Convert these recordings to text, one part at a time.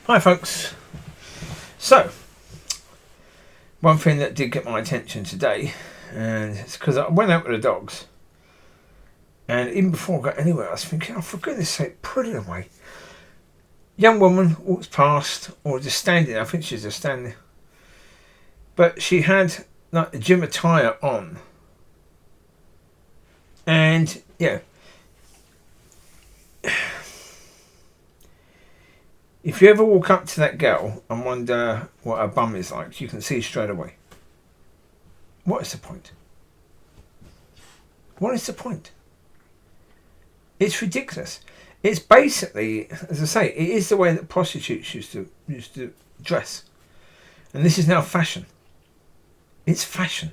Hi folks. So, one thing that did get my attention today, and it's because I went out with the dogs, and even before I got anywhere I was thinking, oh, for goodness sake, put it away. Young woman walks past, or just standing, I think she's just standing, but she had like the gym attire on, and yeah, if you ever walk up to that girl and wonder what her bum is like, you can see straight away. What is the point? What is the point? It's ridiculous. It's basically, as I say, it is the way that prostitutes used to dress. And this is now fashion. It's fashion.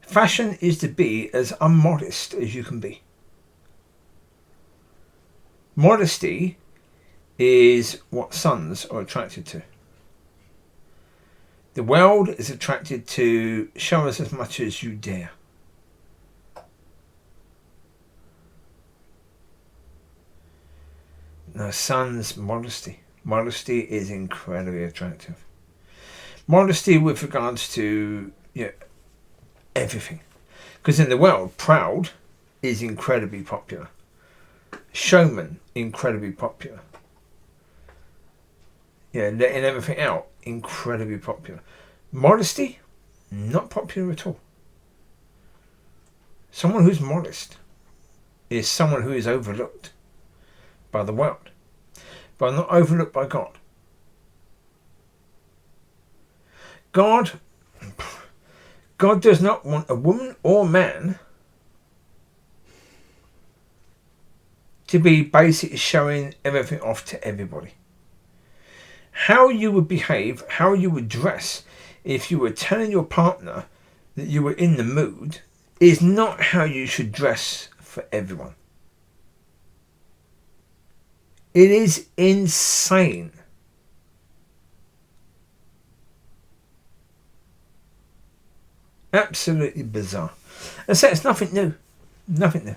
Fashion is to be as unmodest as you can be. Modesty is what sons are attracted to. The world is attracted to show us as much as you dare. No, sons, modesty. Modesty is incredibly attractive. Modesty with regards to everything. Because in the world, proud is incredibly popular. Showman, incredibly popular. Letting everything out, incredibly popular. Modesty, not popular at all. Someone who's modest is someone who is overlooked by the world, but not overlooked by God. God does not want a woman or man to be basically showing everything off to everybody. How you would behave, how you would dress if you were telling your partner that you were in the mood is not how you should dress for everyone. It is insane. Absolutely bizarre. And so it's nothing new. Nothing new.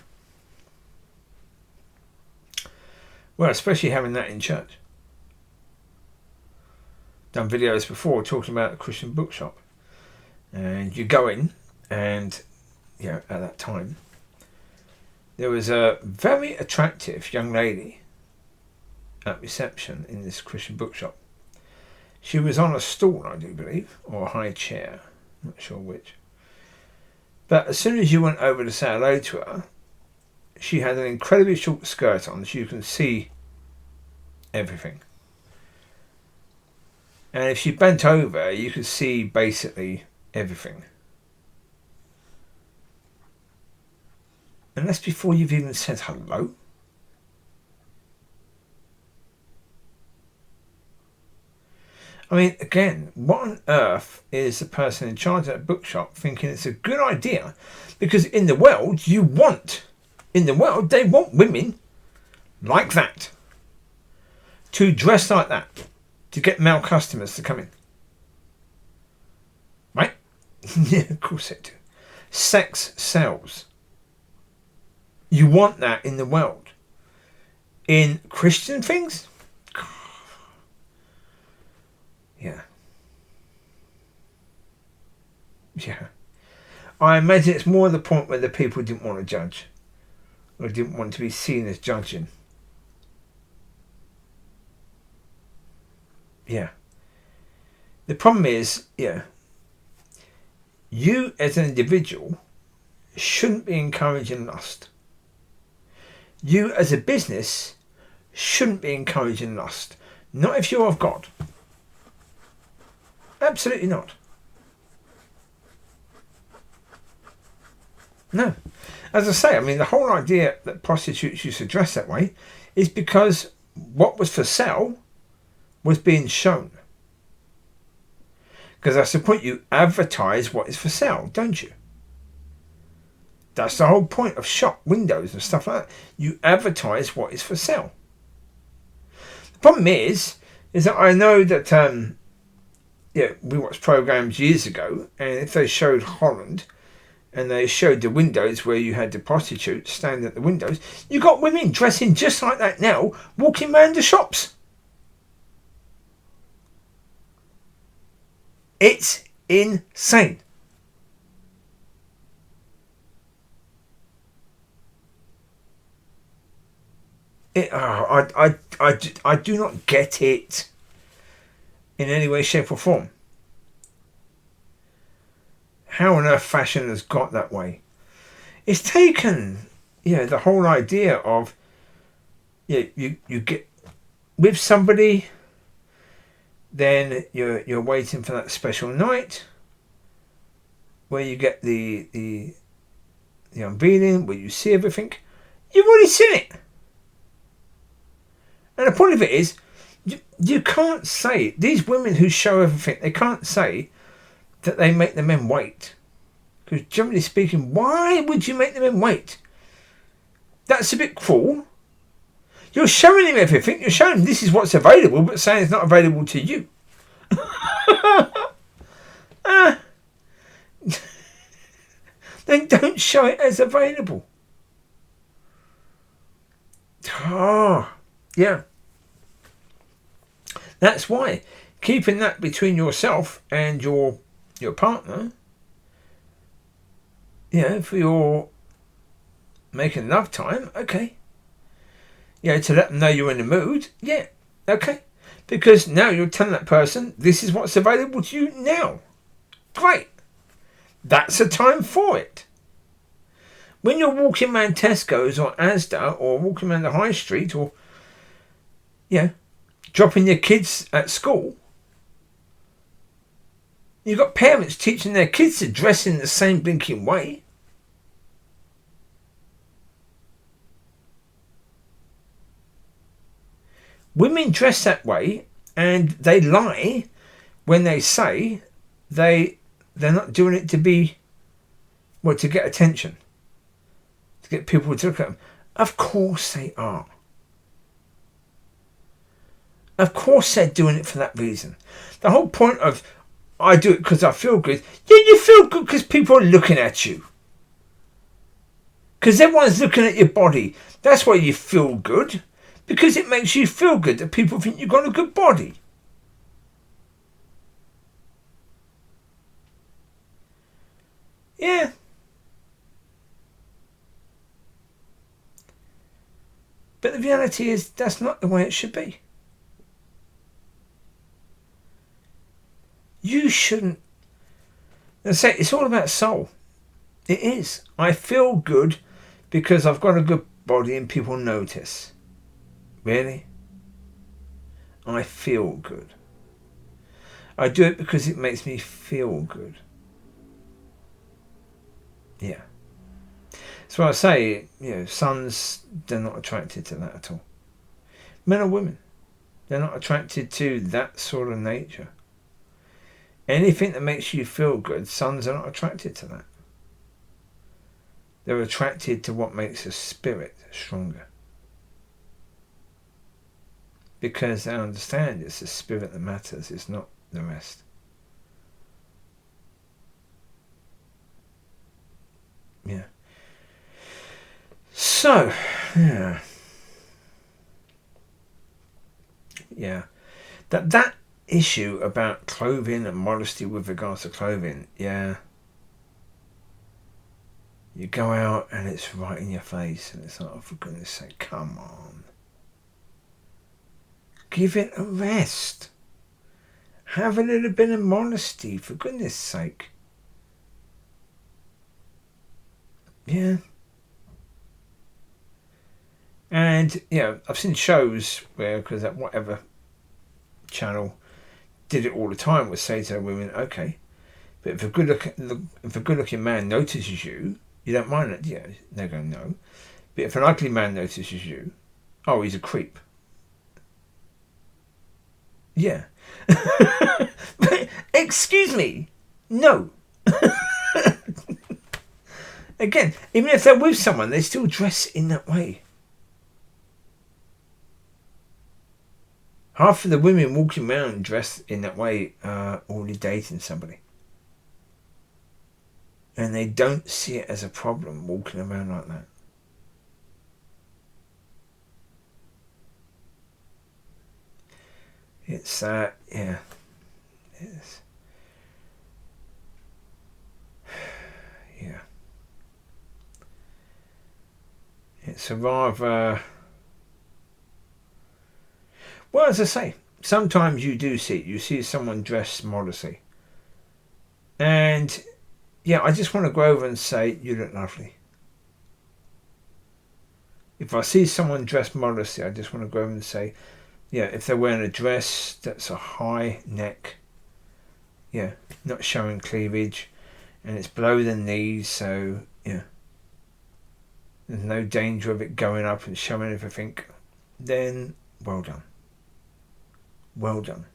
Well, especially having that in church. Done videos before talking about the Christian bookshop, and you go in, and at that time there was a very attractive young lady at reception in this Christian bookshop. She was on a stool, I do believe, or a high chair, not sure which, but as soon as you went over to say hello to her, she had an incredibly short skirt on so you can see everything. And if she bent over, you could see basically everything. And that's before you've even said hello. I mean, again, what on earth is the person in charge of that bookshop thinking it's a good idea? Because in the world, they want women like that. To dress like that. To get male customers to come in. Right? Yeah, of course they do. Sex sells. You want that in the world. In Christian things? Yeah. I imagine it's more the point where the people didn't want to judge. Or didn't want to be seen as judging. Yeah. The problem is, you as an individual shouldn't be encouraging lust. You as a business shouldn't be encouraging lust. Not if you're of God. Absolutely not. No. As I say, I mean, the whole idea that prostitutes used to dress that way is because what was for sale was being shown. Because that's the point, you advertise what is for sale, don't you? That's the whole point of shop windows and stuff like that. You advertise what is for sale. The problem is that I know that we watched programs years ago, and if they showed Holland, and they showed the windows where you had the prostitutes standing at the windows. You got women dressing just like that now, walking around the shops. It's insane. I do not get it in any way, shape or form. How on earth fashion has got that way? It's taken, the whole idea of, you get with somebody, then you're waiting for that special night where you get the unveiling, where you see everything. You've already seen it. And the point of it is, you can't say, these women who show everything, they can't say that they make the men wait. Because generally speaking, why would you make the men wait? That's a bit cruel. You're showing him everything. You're showing him this is what's available, but saying it's not available to you. Then don't show it as available. Yeah. That's why keeping that between yourself and your partner, for your making love time, okay. To let them know you're in the mood, okay. Because now you're telling that person, this is what's available to you now. Great. That's a time for it. When you're walking around Tesco's or Asda or walking around the high street or, dropping your kids at school, you've got parents teaching their kids to dress in the same blinking way. Women dress that way, and they lie when they say they're not doing it to get attention, to get people to look at them. Of course they are. Of course they're doing it for that reason. The whole point of, I do it because I feel good. Yeah, you feel good because people are looking at you. Because everyone's looking at your body. That's why you feel good. Because it makes you feel good that people think you've got a good body. Yeah. But the reality is that's not the way it should be. You shouldn't. I say it's all about soul. It is. I feel good because I've got a good body and people notice. Really? I feel good. I do it because it makes me feel good. Yeah. That's why I say, sons, they're not attracted to that at all. Men or women, they're not attracted to that sort of nature. Anything that makes you feel good, sons are not attracted to that. They're attracted to what makes a spirit stronger. Because they understand it's the spirit that matters, it's not the rest. Yeah. So, yeah. That issue about clothing and modesty with regards to clothing, you go out and it's right in your face and it's like, oh, for goodness sake, come on. Give it a rest. Have a little bit of modesty, for goodness sake. Yeah. And, I've seen shows where, because at whatever channel did it all the time, would say to the women, okay, but if a good looking man notices you, you don't mind it. Yeah, they're going, no. But if an ugly man notices you, oh, he's a creep. Yeah. But, excuse me, no. Again, even if they're with someone, they still dress in that way. Half of the women walking around dressed in that way are already dating somebody. And they don't see it as a problem walking around like that. It's yeah. It's, yeah. It's a rather... Well, as I say, sometimes you do see it. You see someone dressed modestly. And, yeah, I just want to go over and say, you look lovely. If I see someone dressed modestly, I just want to go over and say, yeah, if they're wearing a dress that's a high neck, yeah, not showing cleavage, and it's below the knees, so, yeah, there's no danger of it going up and showing everything, then well done. Well done.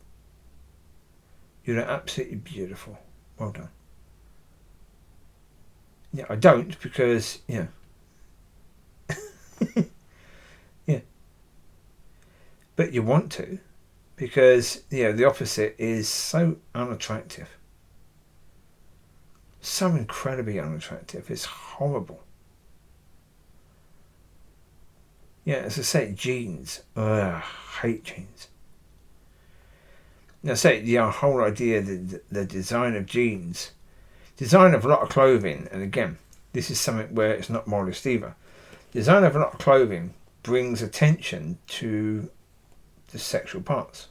You look absolutely beautiful. Well done. Yeah, I don't because, yeah. Yeah. But you want to because, the opposite is so unattractive. So incredibly unattractive. It's horrible. Yeah, as I say, jeans. Ugh, I hate jeans. Now, say the whole idea, the design of jeans, design of a lot of clothing, and again, this is something where it's not modest either. Design of a lot of clothing brings attention to the sexual parts.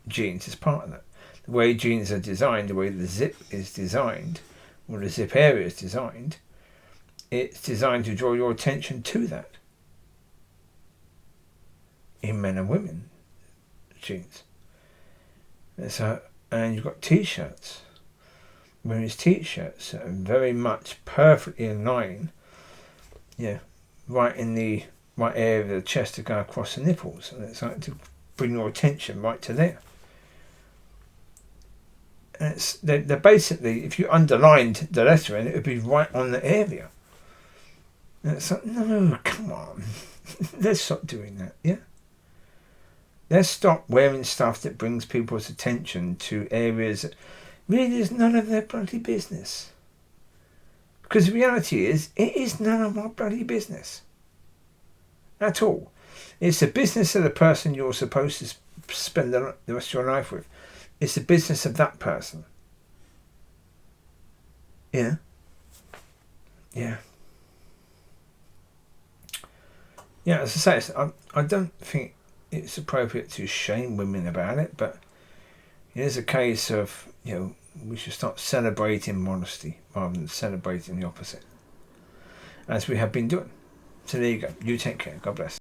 Jeans is part of that. The way jeans are designed, the way the zip is designed, or the zip area is designed, it's designed to draw your attention to that. In men and women, jeans. And you've got t-shirts. Women's t-shirts are very much perfectly in line. Yeah, right in the right area of the chest to go across the nipples, and it's like to bring your attention right to there. And they're basically, if you underlined the lettering, it would be right on the area. And it's like, no, come on, let's stop doing that. Yeah, let's stop wearing stuff that brings people's attention to areas that really is none of their bloody business. Because the reality is, it is none of my bloody business. At all. It's the business of the person you're supposed to spend the rest of your life with. It's the business of that person. Yeah. Yeah. Yeah, as I say, I don't think it's appropriate to shame women about it, but it is a case of, we should start celebrating modesty rather than celebrating the opposite, as we have been doing. So there you go. You take care. God bless.